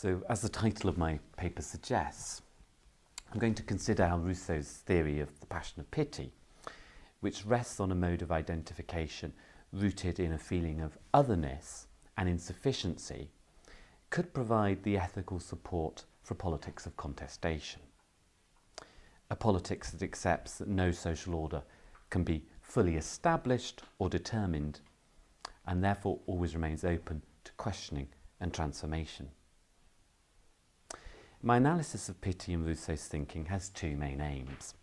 So, as the title of my paper suggests, I'm going to consider how Rousseau's theory of the passion of pity, which rests on a mode of identification rooted in a feeling of otherness and insufficiency, could provide the ethical support for a politics of contestation. A politics that accepts that no social order can be fully established or determined, and therefore always remains open to questioning and transformation. My analysis of pity in Rousseau's thinking has two main aims.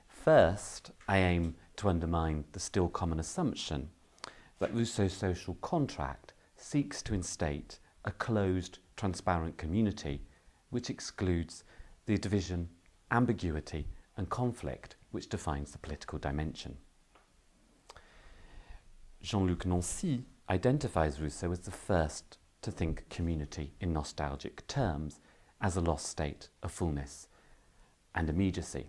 First, I aim to undermine the still common assumption that Rousseau's social contract seeks to instate a closed, transparent community which excludes the division, ambiguity and conflict which defines the political dimension. Jean-Luc Nancy identifies Rousseau as the first to think community in nostalgic terms, as a lost state of fullness and immediacy.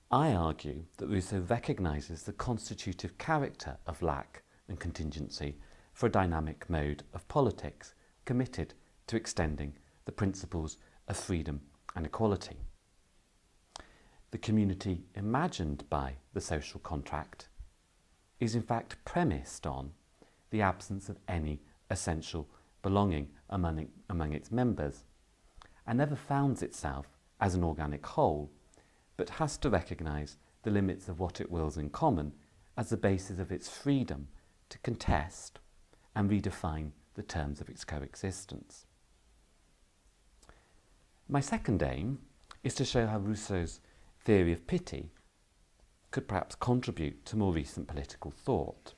I argue that Rousseau recognises the constitutive character of lack and contingency for a dynamic mode of politics committed to extending the principles of freedom and equality. The community imagined by the social contract is in fact premised on the absence of any essential belonging among its members, and never founds itself as an organic whole, but has to recognise the limits of what it wills in common as the basis of its freedom to contest and redefine the terms of its coexistence. My second aim is to show how Rousseau's theory of pity could perhaps contribute to more recent political thought.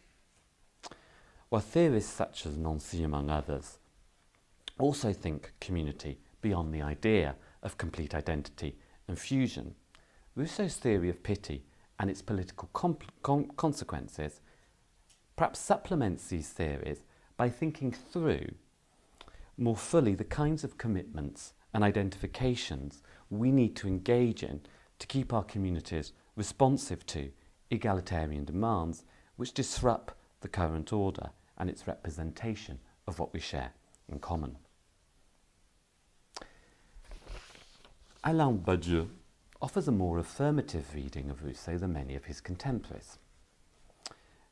While theorists such as Nancy, among others, also think community beyond the idea of complete identity and fusion, Rousseau's theory of pity and its political consequences perhaps supplements these theories by thinking through more fully the kinds of commitments and identifications we need to engage in to keep our communities responsive to egalitarian demands which disrupt the current order and its representation of what we share in common. Alain Badiou offers a more affirmative reading of Rousseau than many of his contemporaries,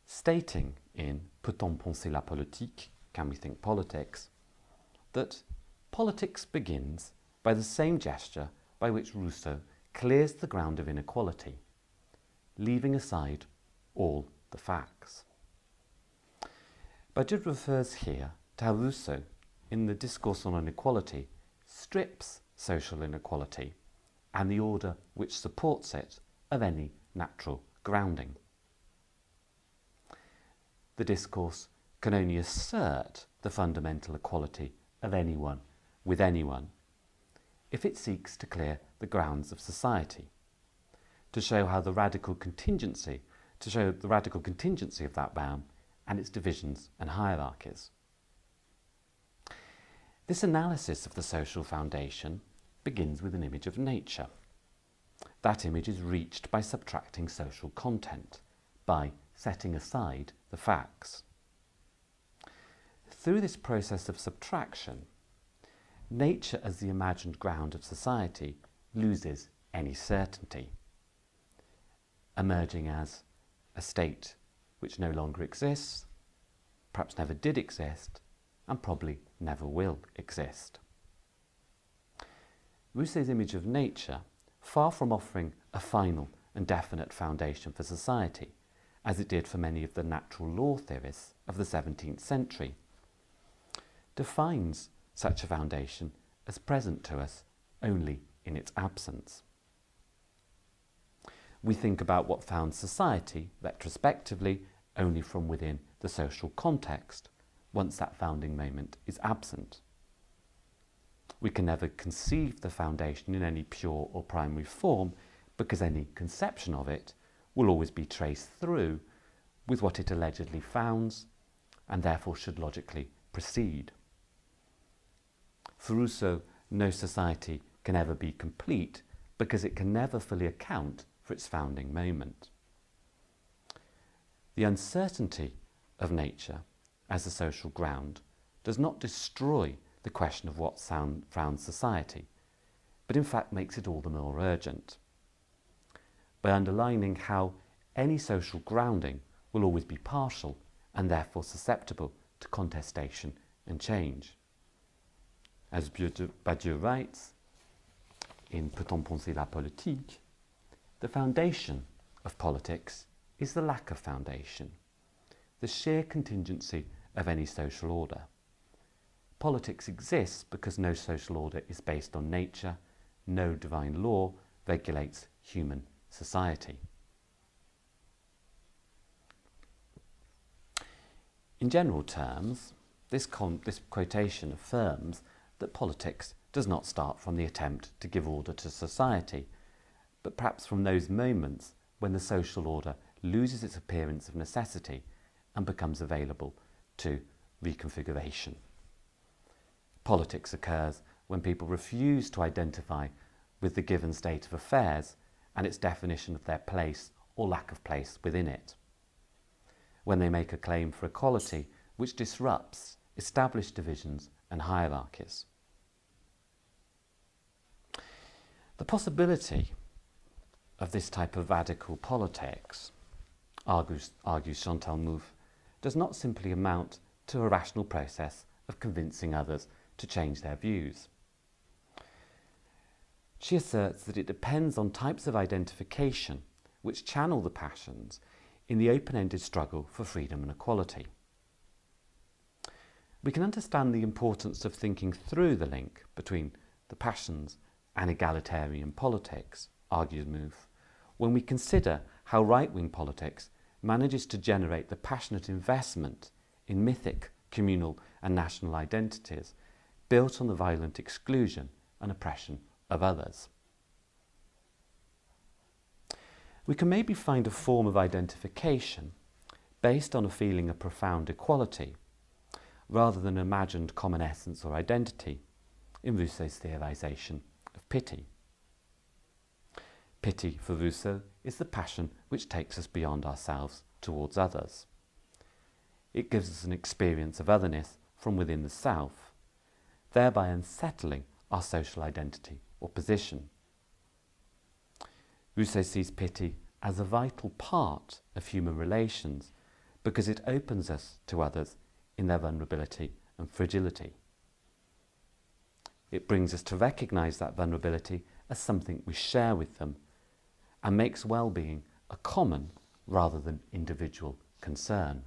stating in Peut-on penser la politique, Can we think politics, that politics begins by the same gesture by which Rousseau clears the ground of inequality, leaving aside all the facts. Badiou refers here to how Rousseau, in the Discourse on Inequality, strips social inequality and the order which supports it of any natural grounding. The discourse can only assert the fundamental equality of anyone with anyone if it seeks to clear the grounds of society, to show the radical contingency of that bound and its divisions and hierarchies. This analysis of the social foundation begins with an image of nature. That image is reached by subtracting social content, by setting aside the facts. Through this process of subtraction, nature as the imagined ground of society loses any certainty, emerging as a state which no longer exists, perhaps never did exist, and probably never will exist. Rousseau's image of nature, far from offering a final and definite foundation for society, as it did for many of the natural law theorists of the 17th century, defines such a foundation as present to us only in its absence. We think about what founds society, retrospectively, only from within the social context, once that founding moment is absent. We can never conceive the foundation in any pure or primary form because any conception of it will always be traced through with what it allegedly founds and therefore should logically proceed. For Rousseau, no society can ever be complete because it can never fully account for its founding moment. The uncertainty of nature as a social ground does not destroy the question of what founds society, but in fact makes it all the more urgent, by underlining how any social grounding will always be partial and therefore susceptible to contestation and change. As Badiou writes in Peut-on penser la politique, the foundation of politics is the lack of foundation, the sheer contingency of any social order. Politics exists because no social order is based on nature, no divine law regulates human society. In general terms, this quotation affirms that politics does not start from the attempt to give order to society, but perhaps from those moments when the social order loses its appearance of necessity and becomes available to reconfiguration. Politics occurs when people refuse to identify with the given state of affairs and its definition of their place or lack of place within it. When they make a claim for equality which disrupts established divisions and hierarchies. The possibility of this type of radical politics, argues Chantal Mouffe, does not simply amount to a rational process of convincing others to change their views. She asserts that it depends on types of identification which channel the passions in the open-ended struggle for freedom and equality. We can understand the importance of thinking through the link between the passions and egalitarian politics, argues Mouffe, when we consider how right-wing politics manages to generate the passionate investment in mythic, communal and national identities built on the violent exclusion and oppression of others. We can maybe find a form of identification based on a feeling of profound equality rather than imagined common essence or identity in Rousseau's theorisation of pity. Pity, for Rousseau, is the passion which takes us beyond ourselves towards others. It gives us an experience of otherness from within the self, thereby unsettling our social identity or position. Rousseau sees pity as a vital part of human relations because it opens us to others in their vulnerability and fragility. It brings us to recognise that vulnerability as something we share with them and makes well-being a common rather than individual concern.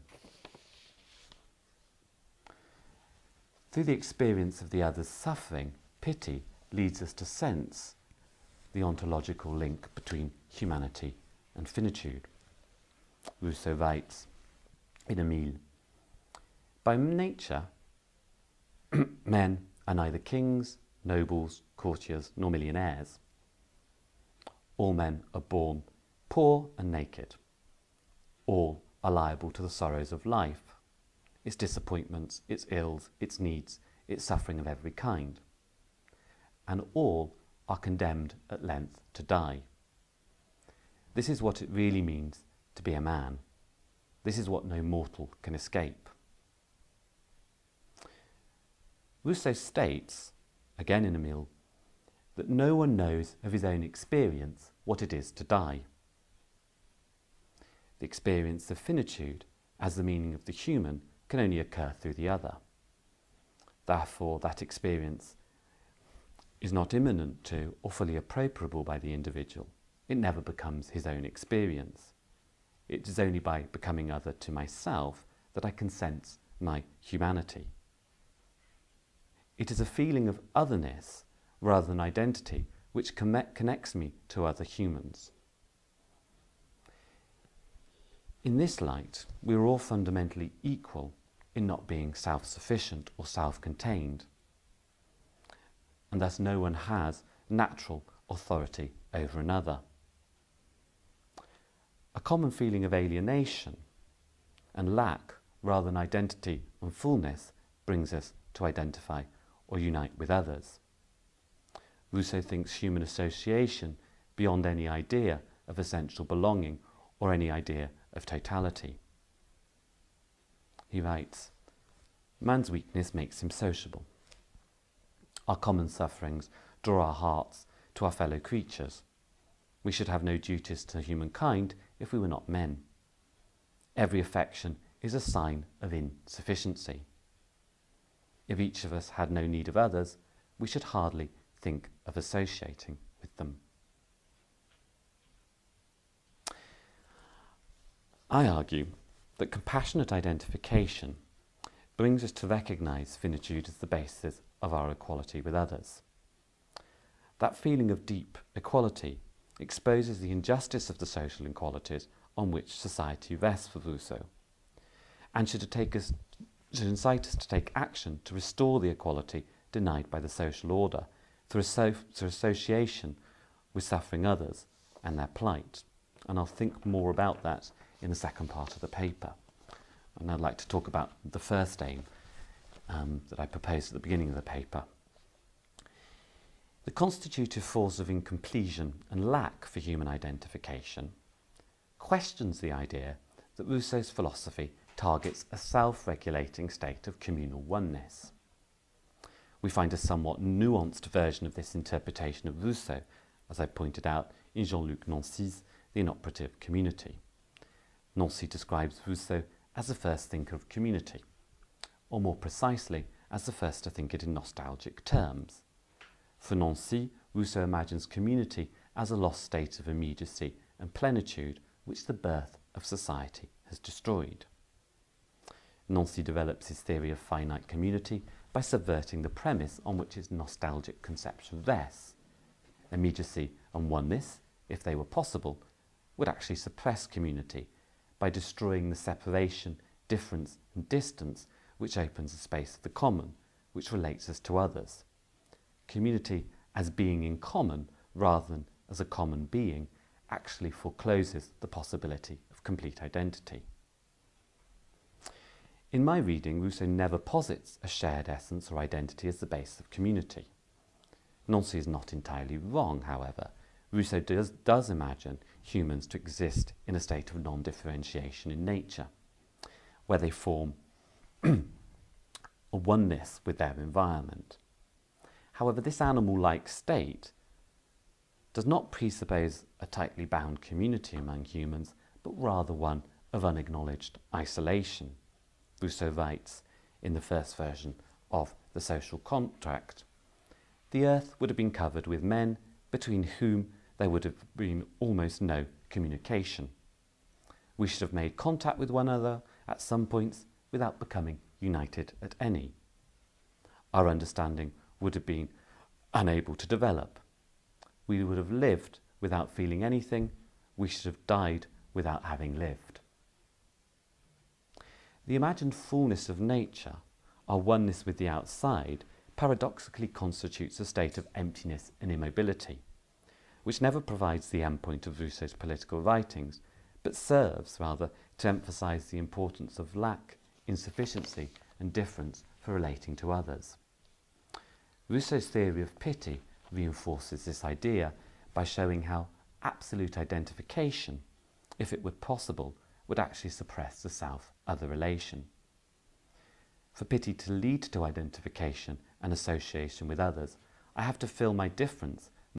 Through the experience of the other's suffering, pity leads us to sense the ontological link between humanity and finitude. Rousseau writes in Emile, "By nature, men are neither kings, nobles, courtiers, nor millionaires. All men are born poor and naked. All are liable to the sorrows of life, its disappointments, its ills, its needs, its suffering of every kind. And all are condemned at length to die. This is what it really means to be a man. This is what no mortal can escape." Rousseau states, again in Emile, that no one knows of his own experience what it is to die. The experience of finitude as the meaning of the human can only occur through the other. Therefore, that experience is not immanent to or fully appropriable by the individual. It never becomes his own experience. It is only by becoming other to myself that I can sense my humanity. It is a feeling of otherness rather than identity which connects me to other humans. In this light, we are all fundamentally equal in not being self-sufficient or self-contained, and thus no one has natural authority over another. A common feeling of alienation and lack rather than identity and fullness brings us to identify or unite with others. Rousseau thinks human association beyond any idea of essential belonging or any idea of totality. He writes, Man's weakness makes him sociable. Our common sufferings draw our hearts to our fellow creatures. We should have no duties to humankind if we were not men. Every affection is a sign of insufficiency. If each of us had no need of others, we should hardly think of associating with them. I argue that compassionate identification brings us to recognise finitude as the basis of our equality with others. That feeling of deep equality exposes the injustice of the social inequalities on which society rests for Rousseau, and should incite us to take action to restore the equality denied by the social order through association with suffering others and their plight. And I'll think more about that in the second part of the paper. And I'd like to talk about the first aim that I proposed at the beginning of the paper. The constitutive force of incompletion and lack for human identification questions the idea that Rousseau's philosophy targets a self-regulating state of communal oneness. We find a somewhat nuanced version of this interpretation of Rousseau, as I pointed out in Jean-Luc Nancy's The Inoperative Community. Nancy describes Rousseau as the first thinker of community, or more precisely, as the first to think it in nostalgic terms. For Nancy, Rousseau imagines community as a lost state of immediacy and plenitude which the birth of society has destroyed. Nancy develops his theory of finite community by subverting the premise on which his nostalgic conception rests. Immediacy and oneness, if they were possible, would actually suppress community by destroying the separation, difference and distance which opens the space of the common, which relates us to others. Community as being in common rather than as a common being actually forecloses the possibility of complete identity. In my reading, Rousseau never posits a shared essence or identity as the basis of community. Nancy is not entirely wrong, however. Rousseau does imagine humans to exist in a state of non-differentiation in nature, where they form a oneness with their environment. However, this animal-like state does not presuppose a tightly bound community among humans, but rather one of unacknowledged isolation. Rousseau writes in the first version of The Social Contract, "The earth would have been covered with men between whom there would have been almost no communication. We should have made contact with one another at some points without becoming united at any. Our understanding would have been unable to develop. We would have lived without feeling anything. We should have died without having lived." The imagined fullness of nature, our oneness with the outside, paradoxically constitutes a state of emptiness and immobility, which never provides the endpoint of Rousseau's political writings, but serves rather to emphasise the importance of lack, insufficiency and difference for relating to others. Rousseau's theory of pity reinforces this idea by showing how absolute identification, if it were possible, would actually suppress the self-other relation. For pity to lead to identification and association with others, I have to feel my difference